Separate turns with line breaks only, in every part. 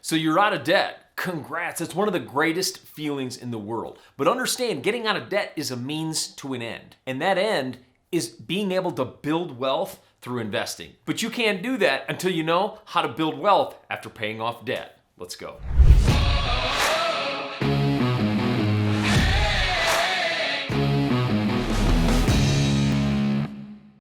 So you're out of debt. Congrats, it's one of the greatest feelings in the world. But understand, getting out of debt is a means to an end. And that end is being able to build wealth through investing. But you can't do that until you know how to build wealth after paying off debt. Let's go.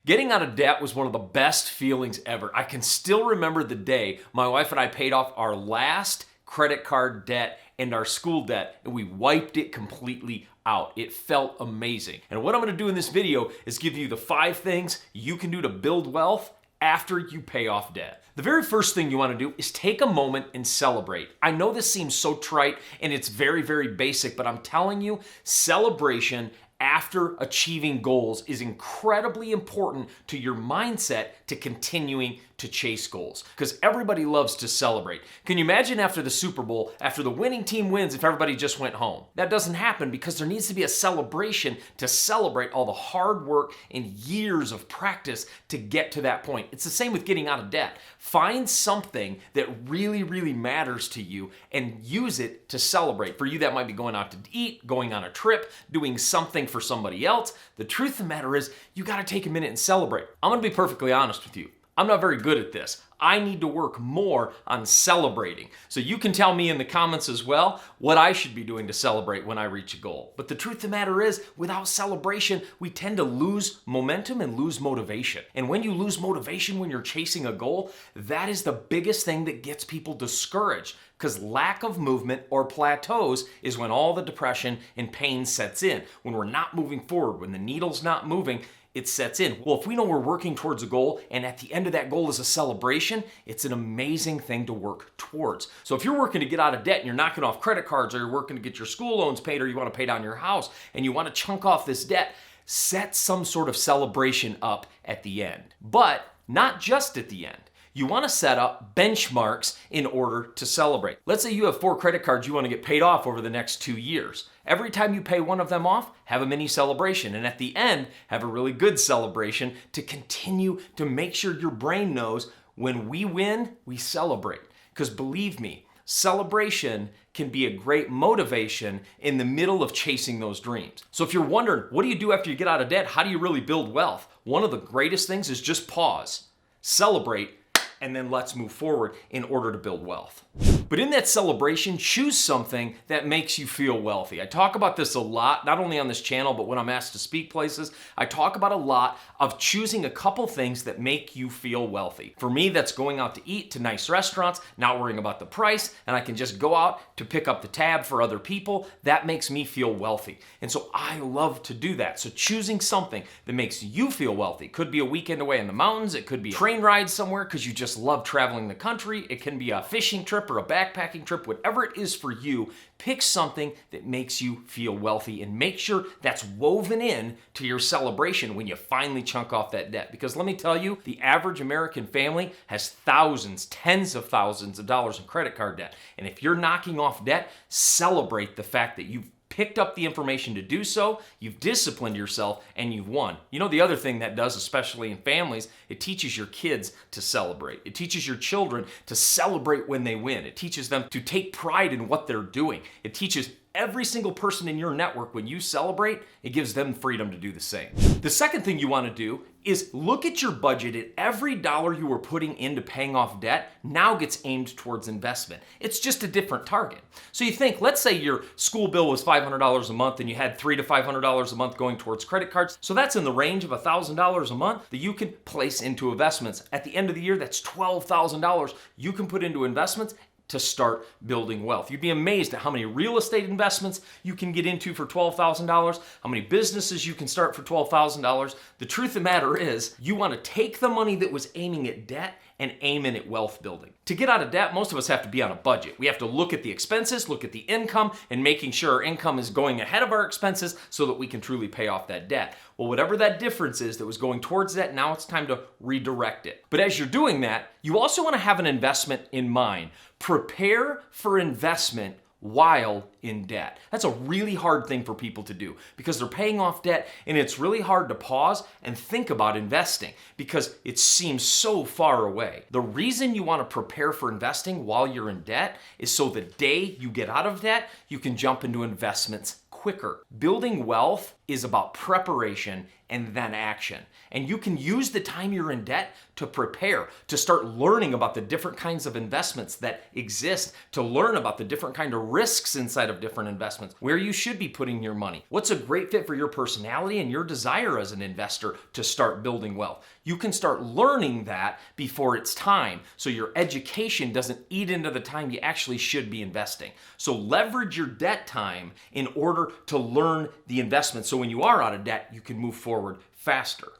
Getting out of debt was one of the best feelings ever. I can still remember the day my wife and I paid off our last credit card debt and our school debt, and we wiped it completely out. It felt amazing. And what I'm gonna do in this video is give you the 5 things you can do to build wealth after you pay off debt. The very first thing you want to do is take a moment and celebrate. I know this seems so trite and it's very, very basic, but I'm telling you, celebration after achieving goals is incredibly important to your mindset to continuing to chase goals, because everybody loves to celebrate. Can you imagine after the Super Bowl, after the winning team wins, if everybody just went home? That doesn't happen because there needs to be a celebration to celebrate all the hard work and years of practice to get to that point. It's the same with getting out of debt. Find something that really, really matters to you and use it to celebrate. For you, that might be going out to eat, going on a trip, doing something for somebody else. The truth of the matter is, you gotta take a minute and celebrate. I'm gonna be perfectly honest with you. I'm not very good at this. I need to work more on celebrating. So you can tell me in the comments as well what I should be doing to celebrate when I reach a goal. But the truth of the matter is, without celebration, we tend to lose momentum and lose motivation. And when you lose motivation when you're chasing a goal, that is the biggest thing that gets people discouraged, because lack of movement or plateaus is when all the depression and pain sets in. When we're not moving forward, when the needle's not moving, it sets in. Well, if we know we're working towards a goal and at the end of that goal is a celebration, it's an amazing thing to work towards. So if you're working to get out of debt and you're knocking off credit cards, or you're working to get your school loans paid, or you want to pay down your house and you want to chunk off this debt, set some sort of celebration up at the end. But not just at the end. You want to set up benchmarks in order to celebrate. Let's say you have 4 credit cards you want to get paid off over the next 2 years. Every time you pay one of them off, have a mini celebration. And at the end, have a really good celebration to continue to make sure your brain knows when we win, we celebrate. Because believe me, celebration can be a great motivation in the middle of chasing those dreams. So if you're wondering, what do you do after you get out of debt? How do you really build wealth? One of the greatest things is just pause, celebrate, and then let's move forward in order to build wealth. But in that celebration, choose something that makes you feel wealthy. I talk about this a lot, not only on this channel, but when I'm asked to speak places. I talk about a lot of choosing a couple things that make you feel wealthy. For me, that's going out to eat to nice restaurants, not worrying about the price, and I can just go out to pick up the tab for other people. That makes me feel wealthy. And so I love to do that. So choosing something that makes you feel wealthy. Could be a weekend away in the mountains. It could be a train ride somewhere because you just love traveling the country. It can be a fishing trip or a backpacking trip. Whatever it is for you, pick something that makes you feel wealthy and make sure that's woven in to your celebration when you finally chunk off that debt. Because let me tell you, the average American family has thousands, tens of thousands of dollars in credit card debt. And if you're knocking off debt, celebrate the fact that you've picked up the information to do so, you've disciplined yourself, and you've won. You know, the other thing that does, especially in families, it teaches your kids to celebrate. It teaches your children to celebrate when they win. It teaches them to take pride in what they're doing. It teaches every single person in your network, when you celebrate, it gives them freedom to do the same. The second thing you want to do is look at your budget, and every dollar you were putting into paying off debt now gets aimed towards investment. It's just a different target. So you think, let's say your school bill was $500 a month and you had $300 to $500 a month going towards credit cards. So that's in the range of $1,000 a month that you can place into investments. At the end of the year, that's $12,000 you can put into investments to start building wealth. You'd be amazed at how many real estate investments you can get into for $12,000, how many businesses you can start for $12,000. The truth of the matter is, you want to take the money that was aiming at debt and aim in at wealth building. To get out of debt, most of us have to be on a budget. We have to look at the expenses, look at the income, and making sure our income is going ahead of our expenses so that we can truly pay off that debt. Well, whatever that difference is that was going towards that, now it's time to redirect it. But as you're doing that, you also want to have an investment in mind. Prepare for investment while in debt. That's a really hard thing for people to do because they're paying off debt, and it's really hard to pause and think about investing because it seems so far away. The reason you want to prepare for investing while you're in debt is so the day you get out of debt, you can jump into investments quicker. Building wealth is about preparation and then action. And you can use the time you're in debt to prepare, to start learning about the different kinds of investments that exist, to learn about the different kind of risks inside of different investments, where you should be putting your money, what's a great fit for your personality and your desire as an investor to start building wealth. You can start learning that before it's time, so your education doesn't eat into the time you actually should be investing. So leverage your debt time in order to learn the investment, so when you are out of debt, you can move forward faster.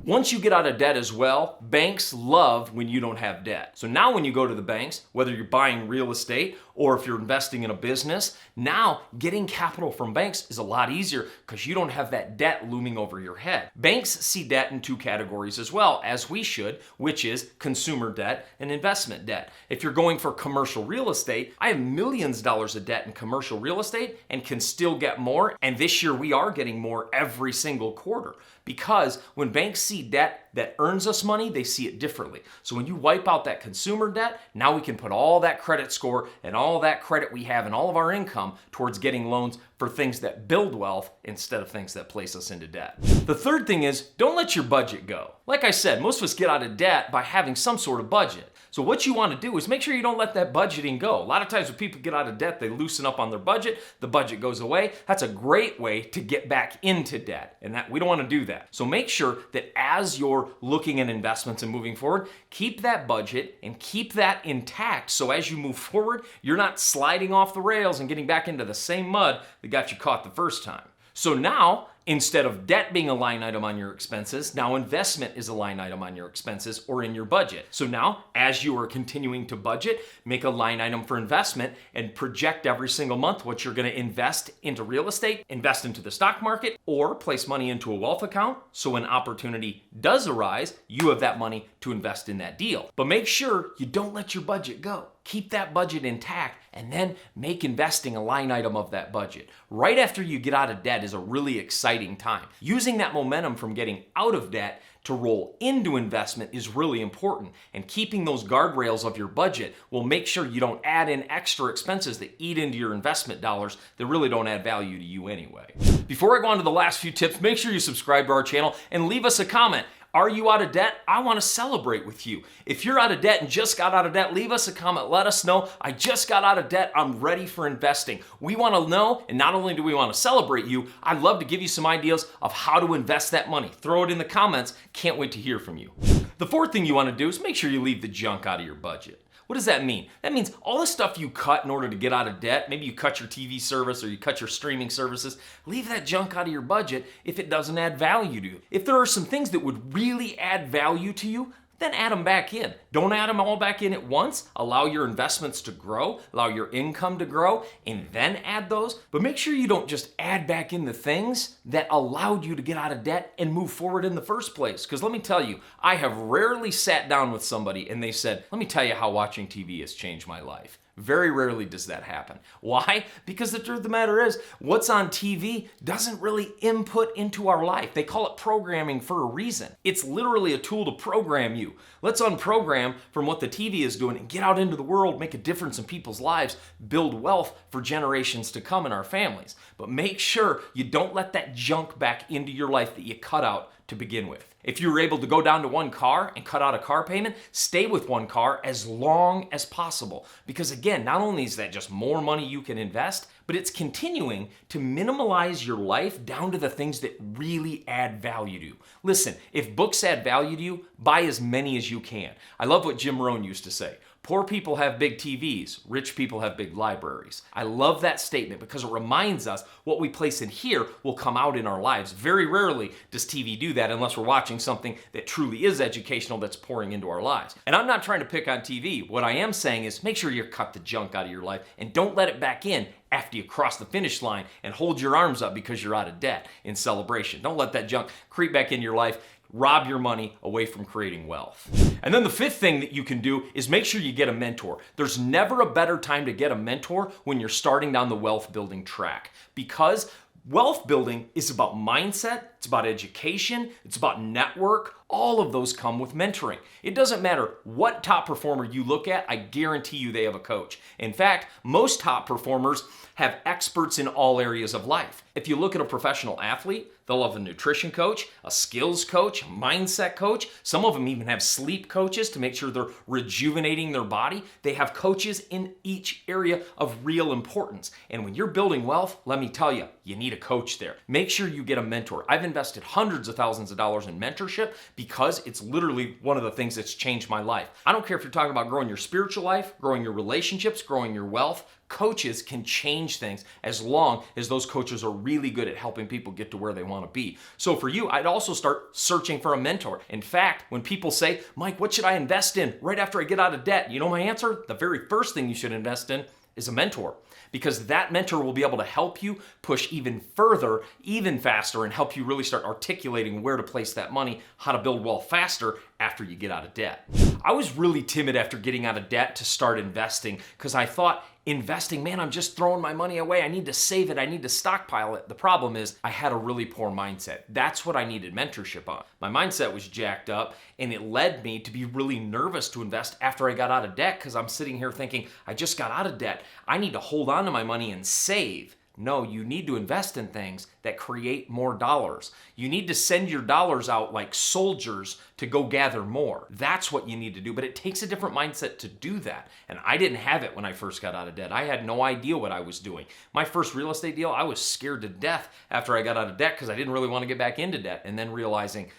Once you get out of debt as well, banks love when you don't have debt. So now when you go to the banks, whether you're buying real estate or if you're investing in a business, now getting capital from banks is a lot easier because you don't have that debt looming over your head. Banks see debt in two categories as well, as we should, which is consumer debt and investment debt. If you're going for commercial real estate, I have millions of dollars of debt in commercial real estate and can still get more. And this year we are getting more every single quarter because when banks see debt that earns us money, they see it differently. So when you wipe out that consumer debt, now we can put all that credit score and all that credit we have and all of our income towards getting loans for things that build wealth instead of things that place us into debt. The third thing is don't let your budget go. Like I said, most of us get out of debt by having some sort of budget. So what you want to do is make sure you don't let that budgeting go. A lot of times when people get out of debt, they loosen up on their budget, the budget goes away. That's a great way to get back into debt, and that we don't want to do that. So make sure that as you're looking at investments and moving forward, keep that budget and keep that intact so as you move forward, you're not sliding off the rails and getting back into the same mud that got you caught the first time. So now, instead of debt being a line item on your expenses, now investment is a line item on your expenses or in your budget. So now, as you are continuing to budget, make a line item for investment and project every single month what you're going to invest into real estate, invest into the stock market, or place money into a wealth account. So when opportunity does arise, you have that money to invest in that deal. But make sure you don't let your budget go. Keep that budget intact and then make investing a line item of that budget. Right after you get out of debt is a really exciting time. Using that momentum from getting out of debt to roll into investment is really important, and keeping those guardrails of your budget will make sure you don't add in extra expenses that eat into your investment dollars that really don't add value to you anyway. Before I go on to the last few tips, make sure you subscribe to our channel and leave us a comment. Are you out of debt? I want to celebrate with you. If you're out of debt and just got out of debt, leave us a comment. Let us know, I just got out of debt. I'm ready for investing. We want to know, and not only do we want to celebrate you, I'd love to give you some ideas of how to invest that money. Throw it in the comments. Can't wait to hear from you. The fourth thing you want to do is make sure you leave the junk out of your budget. What does that mean? That means all the stuff you cut in order to get out of debt, maybe you cut your TV service or you cut your streaming services, leave that junk out of your budget if it doesn't add value to you. If there are some things that would really add value to you, then add them back in. Don't add them all back in at once. Allow your investments to grow, allow your income to grow, and then add those. But make sure you don't just add back in the things that allowed you to get out of debt and move forward in the first place. Because let me tell you, I have rarely sat down with somebody and they said, let me tell you how watching TV has changed my life. Very rarely does that happen. Why? Because the truth of the matter is, what's on TV doesn't really input into our life. They call it programming for a reason. It's literally a tool to program you. Let's unprogram from what the TV is doing and get out into the world, make a difference in people's lives, build wealth for generations to come in our families. But make sure you don't let that junk back into your life that you cut out to begin with. If you were able to go down to one car and cut out a car payment, stay with one car as long as possible. Because again, not only is that just more money you can invest, but it's continuing to minimalize your life down to the things that really add value to you. Listen, if books add value to you, buy as many as you can. I love what Jim Rohn used to say. Poor people have big TVs, rich people have big libraries. I love that statement because it reminds us what we place in here will come out in our lives. Very rarely does TV do that unless we're watching something that truly is educational that's pouring into our lives. And I'm not trying to pick on TV. What I am saying is make sure you cut the junk out of your life and don't let it back in after you cross the finish line and hold your arms up because you're out of debt in celebration. Don't let that junk creep back in your life. rob your money away from creating wealth. And then the fifth thing that you can do is make sure you get a mentor. There's never a better time to get a mentor when you're starting down the wealth building track, because wealth building is about mindset, it's about education, it's about network. All of those come with mentoring. It doesn't matter what top performer you look at, I guarantee you they have a coach. In fact, most top performers have experts in all areas of life. If you look at a professional athlete, they'll have a nutrition coach, a skills coach, a mindset coach. Some of them even have sleep coaches to make sure they're rejuvenating their body. They have coaches in each area of real importance. And when you're building wealth, let me tell you, you need a coach there. Make sure you get a mentor. I've invested hundreds of thousands of dollars in mentorship because it's literally one of the things that's changed my life. I don't care if you're talking about growing your spiritual life, growing your relationships, growing your wealth. Coaches can change things as long as those coaches are really good at helping people get to where they want to be. So for you, I'd also start searching for a mentor. In fact, when people say, Mike, what should I invest in right after I get out of debt? You know my answer? The very first thing you should invest in is a mentor, because that mentor will be able to help you push even further, even faster, and help you really start articulating where to place that money, how to build wealth faster after you get out of debt. I was really timid after getting out of debt to start investing because I thought, investing, man, I'm just throwing my money away. I need to save it. I need to stockpile it. The problem is I had a really poor mindset. That's what I needed mentorship on. My mindset was jacked up, and it led me to be really nervous to invest after I got out of debt, because I'm sitting here thinking, I just got out of debt. I need to hold on to my money and save. No, you need to invest in things that create more dollars. You need to send your dollars out like soldiers to go gather more. That's what you need to do, but it takes a different mindset to do that. And I didn't have it when I first got out of debt. I had no idea what I was doing. My first real estate deal, I was scared to death after I got out of debt because I didn't really want to get back into debt, and then realizing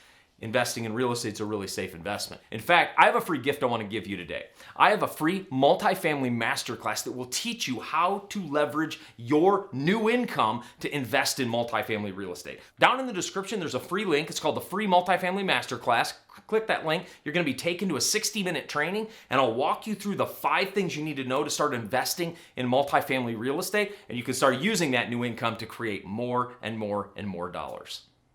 investing in real estate is a really safe investment. In fact, I have a free gift I want to give you today. I have a free multifamily masterclass that will teach you how to leverage your new income to invest in multifamily real estate. Down in the description, there's a free link. It's called the free multifamily masterclass. Click that link. You're going to be taken to a 60-minute training, and I'll walk you through the 5 things you need to know to start investing in multifamily real estate, and you can start using that new income to create more and more and more dollars.